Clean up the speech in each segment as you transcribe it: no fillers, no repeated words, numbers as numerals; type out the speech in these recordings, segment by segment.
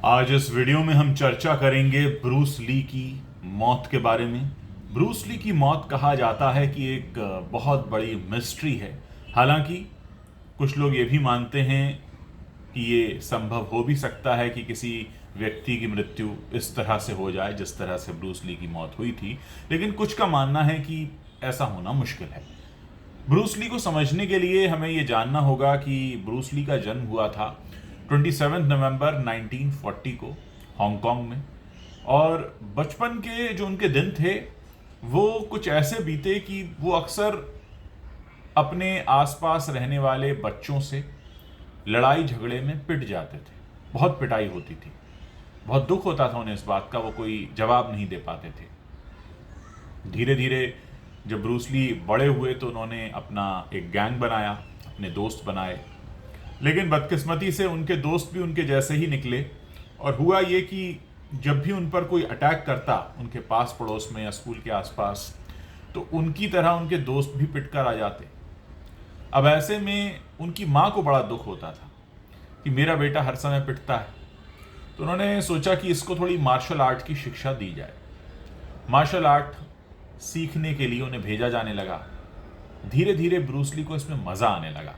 आज इस वीडियो में हम चर्चा करेंगे ब्रूस ली की मौत के बारे में। ब्रूस ली की मौत कहा जाता है कि एक बहुत बड़ी मिस्ट्री है। हालांकि कुछ लोग ये भी मानते हैं कि ये संभव हो भी सकता है कि किसी व्यक्ति की मृत्यु इस तरह से हो जाए जिस तरह से ब्रूस ली की मौत हुई थी, लेकिन कुछ का मानना है कि ऐसा होना मुश्किल है। ब्रूस ली को समझने के लिए हमें ये जानना होगा कि ब्रूस ली का जन्म हुआ था 27 नवंबर 1940 को हांगकांग में, और बचपन के जो उनके दिन थे वो कुछ ऐसे बीते कि वो अक्सर अपने आसपास रहने वाले बच्चों से लड़ाई झगड़े में पिट जाते थे। बहुत पिटाई होती थी, बहुत दुख होता था उन्हें इस बात का, वो कोई जवाब नहीं दे पाते थे। धीरे धीरे जब ब्रूस ली बड़े हुए तो उन्होंने अपना एक गैंग बनाया, अपने दोस्त बनाए, लेकिन बदकिस्मती से उनके दोस्त भी उनके जैसे ही निकले। और हुआ ये कि जब भी उन पर कोई अटैक करता उनके पास पड़ोस में या स्कूल के आसपास, तो उनकी तरह उनके दोस्त भी पिटकर आ जाते। अब ऐसे में उनकी माँ को बड़ा दुख होता था कि मेरा बेटा हर समय पिटता है। तो उन्होंने सोचा कि इसको थोड़ी मार्शल आर्ट की शिक्षा दी जाए। मार्शल आर्ट सीखने के लिए उन्हें भेजा जाने लगा। धीरे धीरे ब्रूस ली को इसमें मजा आने लगा।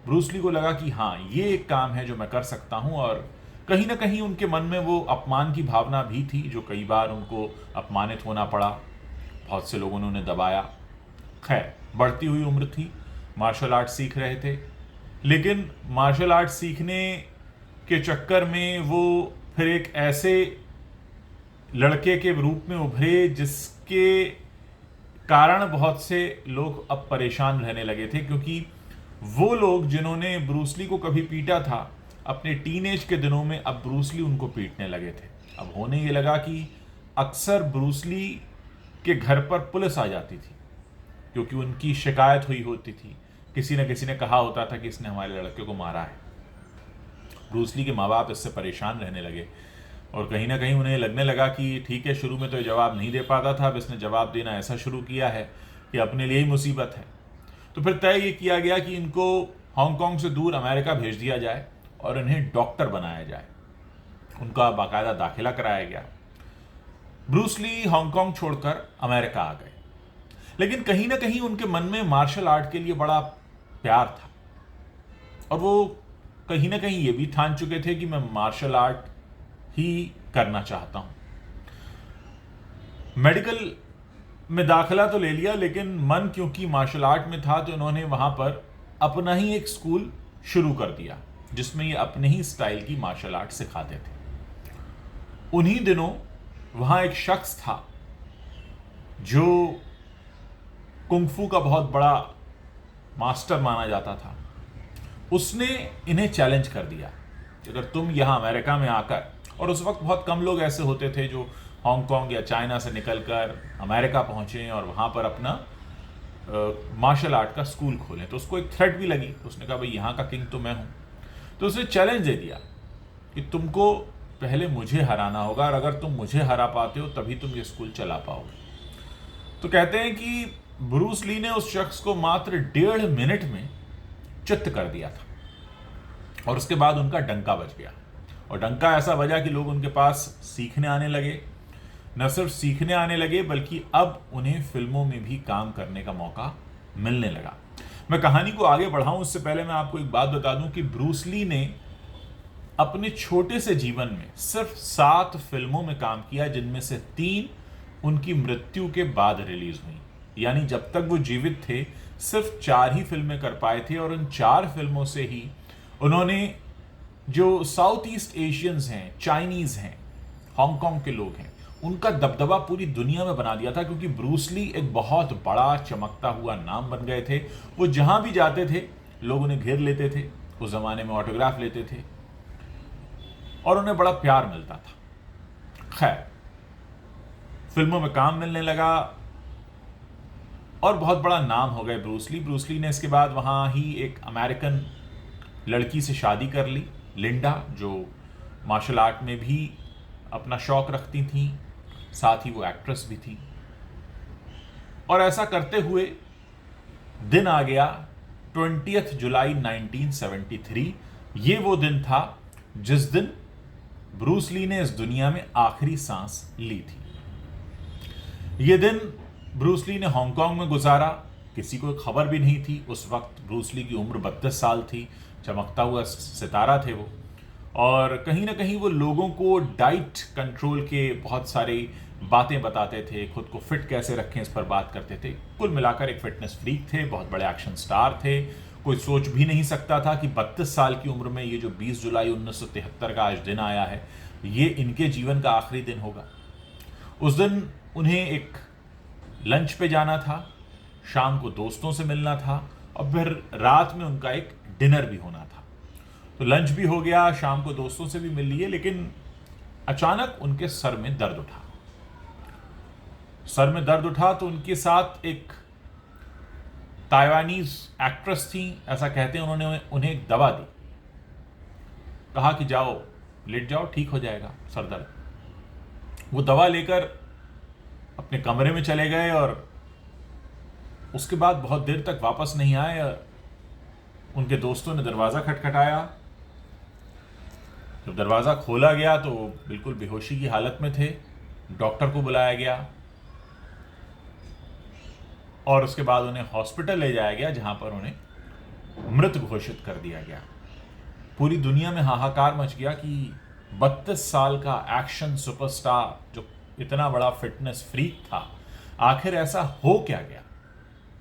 ब्रूस ली को लगा कि हाँ, ये एक काम है जो मैं कर सकता हूं, और कहीं ना कहीं उनके मन में वो अपमान की भावना भी थी, जो कई बार उनको अपमानित होना पड़ा। बहुत से लोगों ने उन्हें दबाया। खैर, बढ़ती हुई उम्र थी, मार्शल आर्ट सीख रहे थे, लेकिन मार्शल आर्ट सीखने के चक्कर में वो फिर एक ऐसे लड़के के रूप में उभरे जिसके कारण बहुत से लोग अब परेशान रहने लगे थे, क्योंकि वो लोग जिन्होंने ब्रूस ली को कभी पीटा था, अपने टीनेज के दिनों में अब ब्रूस ली उनको पीटने लगे थे। अब होने ये लगा कि अक्सर ब्रूस ली के घर पर पुलिस आ जाती थी, क्योंकि उनकी शिकायत हुई होती थी। किसी न किसी ने कहा होता था कि इसने हमारे लड़के को मारा है। ब्रूस ली के माँ बाप इससे परेशान रहने लगे, और कहीं ना कहीं उन्हें लगने लगा कि ठीक है, शुरू में तो ये जवाब नहीं दे पाता था, अब इसने जवाब देना ऐसा शुरू किया है कि अपने लिए ही मुसीबत है। तो फिर तय ये किया गया कि इनको हांगकांग से दूर अमेरिका भेज दिया जाए और इन्हें डॉक्टर बनाया जाए। उनका बाकायदा दाखिला कराया गया। ब्रूस ली हांगकांग छोड़कर अमेरिका आ गए, लेकिन कहीं ना कहीं उनके मन में मार्शल आर्ट के लिए बड़ा प्यार था, और वो कहीं ना कहीं ये भी ठान चुके थे कि मैं मार्शल आर्ट ही करना चाहता हूं। मेडिकल में दाखिला तो ले लिया, लेकिन मन क्योंकि मार्शल आर्ट में था, तो उन्होंने वहां पर अपना ही एक स्कूल शुरू कर दिया जिसमें ये अपने ही स्टाइल की मार्शल आर्ट सिखाते थे। उन्हीं दिनों वहां एक शख्स था जो कुंगफू का बहुत बड़ा मास्टर माना जाता था। उसने इन्हें चैलेंज कर दिया कि अगर तुम यहां अमेरिका में आकर, और उस वक्त बहुत कम लोग ऐसे होते थे जो हांगकांग या चाइना से निकलकर अमेरिका पहुंचे और वहां पर अपना मार्शल आर्ट का स्कूल खोलें, तो उसको एक थ्रेट भी लगी। तो उसने कहा भाई, यहाँ का किंग तो मैं हूं। तो उसने चैलेंज दे दिया कि तुमको पहले मुझे हराना होगा, और अगर तुम मुझे हरा पाते हो तभी तुम ये स्कूल चला पाओगे। तो कहते हैं कि ब्रूस ली ने उस शख्स को मात्र 1.5 मिनट में चित्त कर दिया था, और उसके बाद उनका डंका बज गया। और डंका ऐसा बजा कि लोग उनके पास सीखने आने लगे। न सिर्फ सीखने आने लगे, बल्कि अब उन्हें फिल्मों में भी काम करने का मौका मिलने लगा। मैं कहानी को आगे बढ़ाऊं उससे पहले मैं आपको एक बात बता दूं कि ब्रूस ली ने अपने छोटे से जीवन में सिर्फ 7 फिल्मों में काम किया, जिनमें से 3 उनकी मृत्यु के बाद रिलीज हुई। यानी जब तक वो जीवित थे सिर्फ 4 ही फिल्में कर पाए थे, और उन 4 फिल्मों से ही उन्होंने जो साउथ ईस्ट एशियंस हैं, चाइनीज हैं, हांगकांग के लोग हैं, उनका दबदबा पूरी दुनिया में बना दिया था। क्योंकि ब्रूस ली एक बहुत बड़ा चमकता हुआ नाम बन गए थे। वो जहां भी जाते थे लोग उन्हें घेर लेते थे, उस जमाने में ऑटोग्राफ लेते थे, और उन्हें बड़ा प्यार मिलता था। खैर, फिल्मों में काम मिलने लगा और बहुत बड़ा नाम हो गए ब्रूस ली। ब्रूस ली ने इसके बाद वहां ही एक अमेरिकन लड़की से शादी कर ली, लिंडा, जो मार्शल आर्ट में भी अपना शौक रखती थी, साथ ही वो एक्ट्रेस भी थी। और ऐसा करते हुए दिन आ गया 20 जुलाई 1973। ये वो दिन था जिस दिन ब्रूस ली ने इस दुनिया में आखिरी सांस ली थी। यह दिन ब्रूस ली ने हांगकांग में गुजारा। किसी को खबर भी नहीं थी। उस वक्त ब्रूस ली की उम्र 32 साल थी। चमकता हुआ सितारा थे वो, और कहीं ना कहीं वो लोगों को डाइट कंट्रोल के बहुत सारी बातें बताते थे, खुद को फिट कैसे रखें इस पर बात करते थे। कुल मिलाकर एक फिटनेस फ्रीक थे, बहुत बड़े एक्शन स्टार थे। कोई सोच भी नहीं सकता था कि 32 साल की उम्र में ये जो 20 जुलाई 1973 का आज दिन आया है, ये इनके जीवन का आखिरी दिन होगा। उस दिन उन्हें एक लंच पे जाना था, शाम को दोस्तों से मिलना था, और फिर रात में उनका एक डिनर भी होना था। तो लंच भी हो गया, शाम को दोस्तों से भी मिल लिए, लेकिन अचानक उनके सर में दर्द उठा। सर में दर्द उठा तो उनके साथ एक ताइवानीज एक्ट्रेस थी, ऐसा कहते हैं, उन्होंने उन्हें एक दवा दी। कहा कि जाओ, लेट जाओ, ठीक हो जाएगा सर दर्द। वो दवा लेकर अपने कमरे में चले गए और उसके बाद बहुत देर तक वापस नहीं आए। उनके दोस्तों ने दरवाजा खटखटाया। जब दरवाजा खोला गया तो बिल्कुल बेहोशी की हालत में थे। डॉक्टर को बुलाया गया और उसके बाद उन्हें हॉस्पिटल ले जाया गया, जहां पर उन्हें मृत घोषित कर दिया गया। पूरी दुनिया में हाहाकार मच गया कि 32 साल का एक्शन सुपरस्टार, जो इतना बड़ा फिटनेस फ्रीक था, आखिर ऐसा हो क्या गया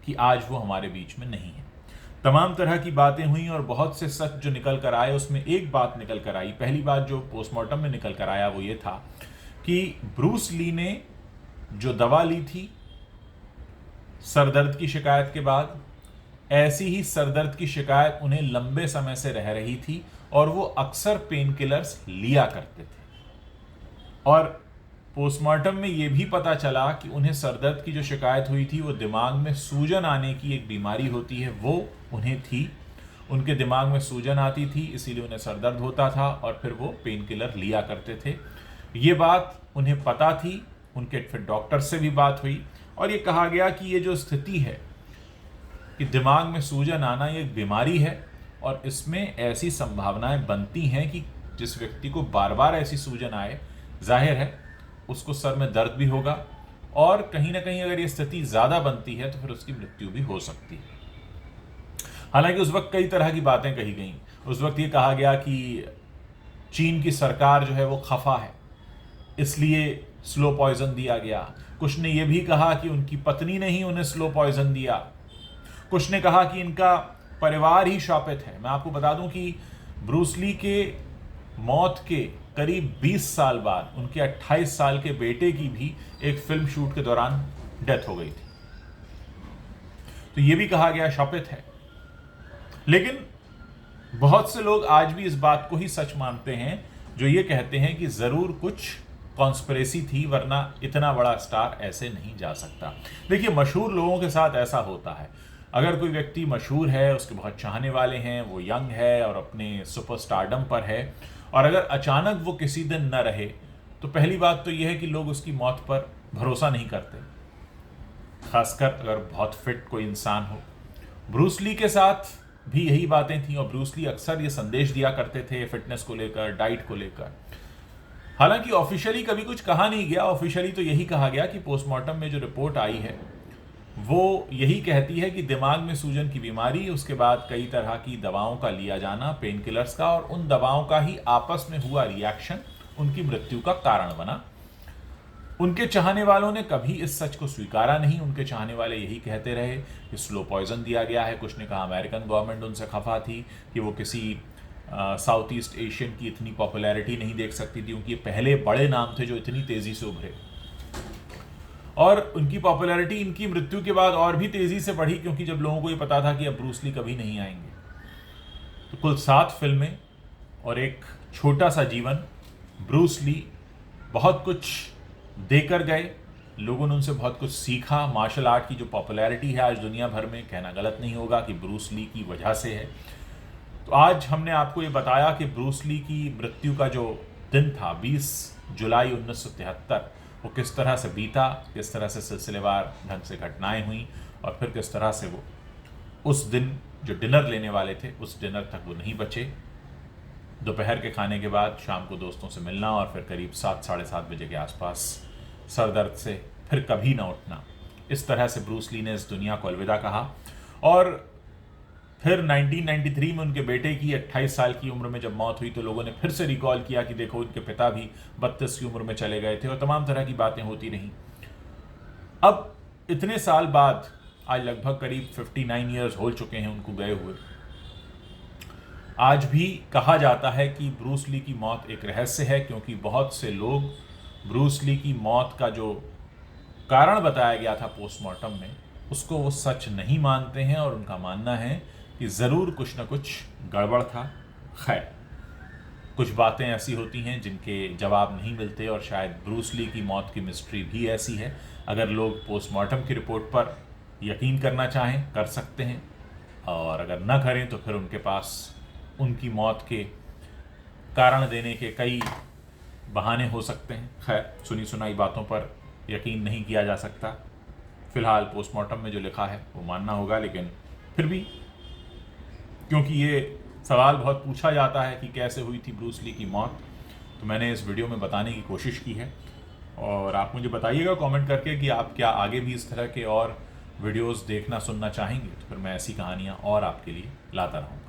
कि आज वो हमारे बीच में नहीं है। तमाम तरह की बातें हुई और बहुत से सच जो निकल कर आए, उसमें एक बात निकल कर आई। पहली बात जो पोस्टमार्टम में निकल कर आया वो ये था कि ब्रूस ली ने जो दवा ली थी सरदर्द की शिकायत के बाद, ऐसी ही सरदर्द की शिकायत उन्हें लंबे समय से रह रही थी और वो अक्सर पेन किलर्स लिया करते थे। और पोस्टमार्टम में यह भी पता चला कि उन्हें सरदर्द की जो शिकायत हुई थी वो दिमाग में सूजन आने की एक बीमारी होती है, वो उन्हें थी। उनके दिमाग में सूजन आती थी, इसीलिए उन्हें सरदर्द होता था और फिर वो पेन किलर लिया करते थे। ये बात उन्हें पता थी। उनके फिर डॉक्टर से भी बात हुई और ये कहा गया कि ये जो स्थिति है कि दिमाग में सूजन आना, ये एक बीमारी है और इसमें ऐसी संभावनाएं बनती हैं कि जिस व्यक्ति को बार बार ऐसी सूजन आए, जाहिर है उसको सर में दर्द भी होगा और कहीं ना कहीं अगर ये स्थिति ज़्यादा बनती है तो फिर उसकी मृत्यु भी हो सकती है। हालांकि उस वक्त कई तरह की बातें कही गई। उस वक्त ये कहा गया कि चीन की सरकार जो है वो खफा है, इसलिए स्लो पॉइजन दिया गया। कुछ ने यह भी कहा कि उनकी पत्नी ने ही उन्हें स्लो पॉइजन दिया। कुछ ने कहा कि इनका परिवार ही शापित है। मैं आपको बता दूं कि ब्रूस ली के मौत के करीब 20 साल बाद उनके 28 साल के बेटे की भी एक फिल्म शूट के दौरान डेथ हो गई थी। तो यह भी कहा गया शापित है। लेकिन बहुत से लोग आज भी इस बात को ही सच मानते हैं जो ये कहते हैं कि जरूर कुछ कॉन्स्पिरेसी थी, वरना इतना बड़ा स्टार ऐसे नहीं जा सकता। देखिए, मशहूर लोगों के साथ ऐसा होता है। अगर कोई व्यक्ति मशहूर है, उसके बहुत चाहने वाले हैं, वो यंग है और अपने सुपरस्टारडम पर है, और अगर अचानक वो किसी दिन न रहे तो पहली बात तो यह है कि लोग उसकी मौत पर भरोसा नहीं करते, खासकर अगर बहुत फिट कोई इंसान हो। ब्रूस ली के साथ भी यही बातें थीं और ब्रूस ली अक्सर ये संदेश दिया करते थे फिटनेस को लेकर, डाइट को लेकर। हालांकि ऑफिशियली कभी कुछ कहा नहीं गया। ऑफिशियली तो यही कहा गया कि पोस्टमार्टम में जो रिपोर्ट आई है वो यही कहती है कि दिमाग में सूजन की बीमारी, उसके बाद कई तरह की दवाओं का लिया जाना, पेन किलर्स का, और उन दवाओं का ही आपस में हुआ रिएक्शन उनकी मृत्यु का कारण बना। उनके चाहने वालों ने कभी इस सच को स्वीकारा नहीं। उनके चाहने वाले यही कहते रहे कि स्लो पॉइजन दिया गया है। कुछ ने कहा अमेरिकन गवर्नमेंट उनसे खफा थी कि वो किसी साउथ ईस्ट एशियन की इतनी पॉपुलैरिटी नहीं देख सकती थी, क्योंकि पहले बड़े नाम थे जो इतनी तेजी से उभरे, और उनकी पॉपुलैरिटी इनकी मृत्यु के बाद और भी तेजी से बढ़ी, क्योंकि जब लोगों को ये पता था कि अब ब्रूस ली कभी नहीं आएंगे। तो कुल 7 फिल्में और एक छोटा सा जीवन, ब्रूस ली बहुत कुछ देकर गए। लोगों ने उनसे बहुत कुछ सीखा। मार्शल आर्ट की जो पॉपुलैरिटी है आज दुनिया भर में, कहना गलत नहीं होगा कि ब्रूस ली की वजह से है। तो आज हमने आपको ये बताया कि ब्रूस ली की मृत्यु का जो दिन था 20 जुलाई 1973, वो किस तरह से बीता, किस तरह से सिलसिलेवार ढंग से घटनाएं हुई और फिर किस तरह से वो उस दिन जो डिनर लेने वाले थे उस डिनर तक वो नहीं बचे। दोपहर के खाने के बाद शाम को दोस्तों से मिलना और फिर करीब 7 साढ़े 7 बजे के आसपास सर दर्द से फिर कभी ना उठना। इस तरह से ब्रूस ली ने इस दुनिया को अलविदा कहा। और फिर 1993 में उनके बेटे की 28 साल की उम्र में जब मौत हुई तो लोगों ने फिर से रिकॉल किया कि देखो उनके पिता भी 32 की उम्र में चले गए थे, और तमाम तरह की बातें होती रहीं। अब इतने साल बाद, आज लगभग करीब 59 ईयर्स हो चुके हैं उनको गए हुए, आज भी कहा जाता है कि ब्रूस ली की मौत एक रहस्य है, क्योंकि बहुत से लोग ब्रूस ली की मौत का जो कारण बताया गया था पोस्टमार्टम में, उसको वो सच नहीं मानते हैं और उनका मानना है कि ज़रूर कुछ ना कुछ गड़बड़ था। खैर, कुछ बातें ऐसी होती हैं जिनके जवाब नहीं मिलते, और शायद ब्रूस ली की मौत की मिस्ट्री भी ऐसी है। अगर लोग पोस्टमार्टम की रिपोर्ट पर यकीन करना चाहें कर सकते हैं, और अगर ना करें तो फिर उनके पास उनकी मौत के कारण देने के कई बहाने हो सकते हैं। खैर, सुनी सुनाई बातों पर यकीन नहीं किया जा सकता। फिलहाल पोस्टमार्टम में जो लिखा है वो मानना होगा, लेकिन फिर भी क्योंकि ये सवाल बहुत पूछा जाता है कि कैसे हुई थी ब्रूस ली की मौत, तो मैंने इस वीडियो में बताने की कोशिश की है। और आप मुझे बताइएगा कमेंट करके कि आप क्या आगे भी इस तरह के और वीडियोस देखना सुनना चाहेंगे, तो फिर मैं ऐसी कहानियाँ और आपके लिए लाता रहूँगा।